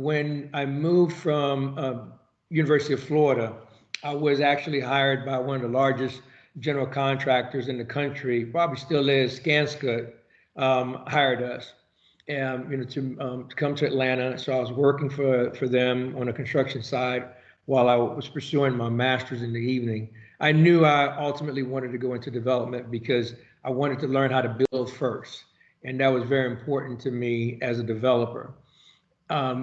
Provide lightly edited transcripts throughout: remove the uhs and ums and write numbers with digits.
when I moved from University of Florida, I was actually hired by one of the largest general contractors in the country, probably still is. Skanska hired us, to come to Atlanta. So I was working for them on the construction side while I was pursuing my master's in the evening. I knew I ultimately wanted to go into development because I wanted to learn how to build first, and that was very important to me as a developer.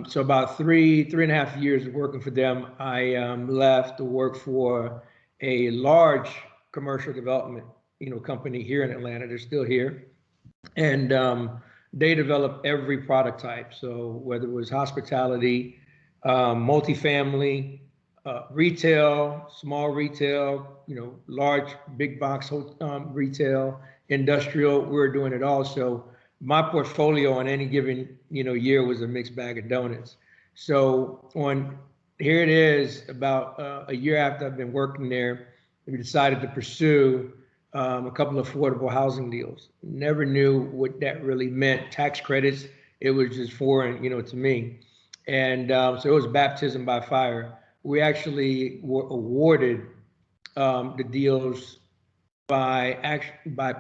So about three and a half years of working for them, I left to work for a large commercial development, company here in Atlanta. They're still here, and they develop every product type. So whether it was hospitality, multifamily, retail, small retail, large big box retail, industrial, we were doing it all. So my portfolio on any given year was a mixed bag of donuts. So here it is, about a year after I've been working there, we decided to pursue a couple of affordable housing deals. Never knew what that really meant. Tax credits, it was just foreign, to me. And so it was baptism by fire. We actually were awarded the deals by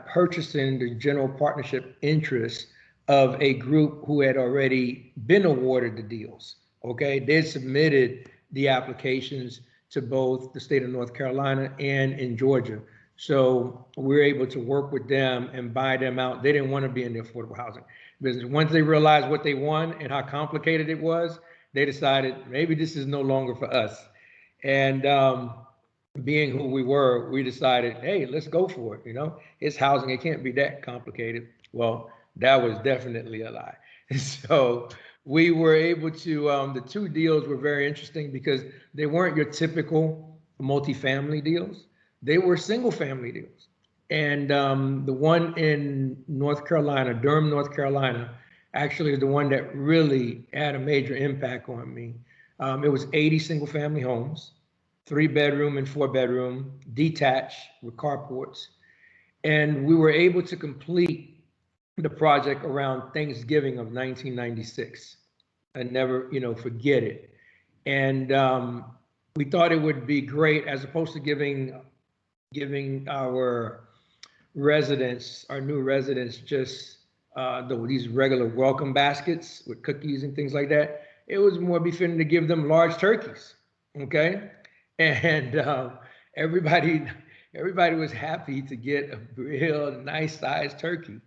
purchasing the general partnership interest of a group who had already been awarded the deals. Okay, they submitted the applications to both the state of North Carolina and in Georgia. So we're able to work with them and buy them out. They didn't want to be in the affordable housing business. Once they realized what they won and how complicated it was, they decided maybe this is no longer for us. And being who we were, we decided, hey, let's go for it. It's housing, it can't be that complicated. Well, that was definitely a lie. So we were able to, the two deals were very interesting because they weren't your typical multifamily deals. They were single family deals. And the one in North Carolina, Durham, North Carolina, actually is the one that really had a major impact on me. It was 80 single family homes, 3-bedroom and 4-bedroom, detached with carports. And we were able to complete the project around Thanksgiving of 1996. I never, forget it. And we thought it would be great, as opposed to giving our residents, our new residents, just these regular welcome baskets with cookies and things like that. It was more befitting to give them large turkeys, okay? And everybody was happy to get a real nice sized turkey.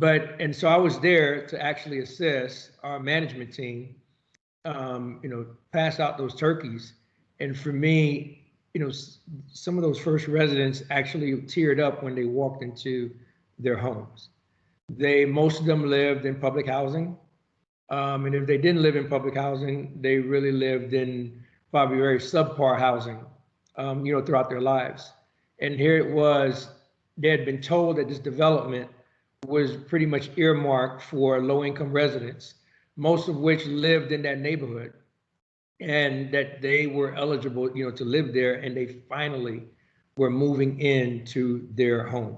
And so I was there to actually assist our management team, pass out those turkeys. And for me, some of those first residents actually teared up when they walked into their homes. Most of them lived in public housing. And if they didn't live in public housing, they really lived in probably very subpar housing, throughout their lives. And here it was, they had been told that this development was pretty much earmarked for low-income residents, most of which lived in that neighborhood, and that they were eligible, to live there, and they finally were moving into their home.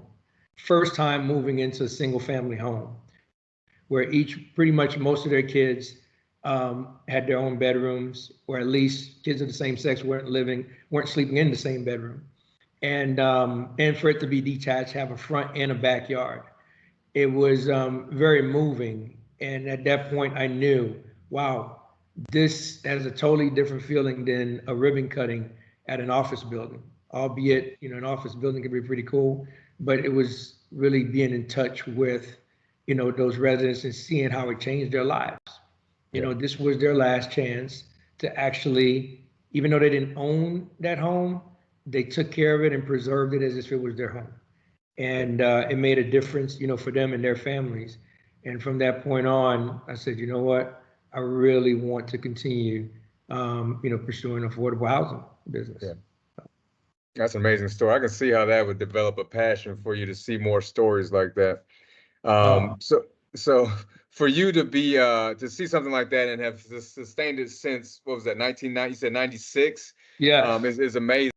First time moving into a single-family home, where pretty much most of their kids had their own bedrooms, or at least kids of the same sex weren't sleeping in the same bedroom, and for it to be detached, have a front and a backyard. It was very moving, and at that point, I knew, wow, this has a totally different feeling than a ribbon cutting at an office building. Albeit, an office building can be pretty cool, but it was really being in touch with, those residents and seeing how it changed their lives. This was their last chance to actually, even though they didn't own that home, they took care of it and preserved it as if it was their home. And it made a difference, for them and their families. And from that point on, I said, you know what? I really want to continue, pursuing affordable housing business. Yeah. That's an amazing story. I can see how that would develop a passion for you to see more stories like that. So for you to be to see something like that and have sustained it since, what was that, 1990? You said 96? Yeah, is amazing.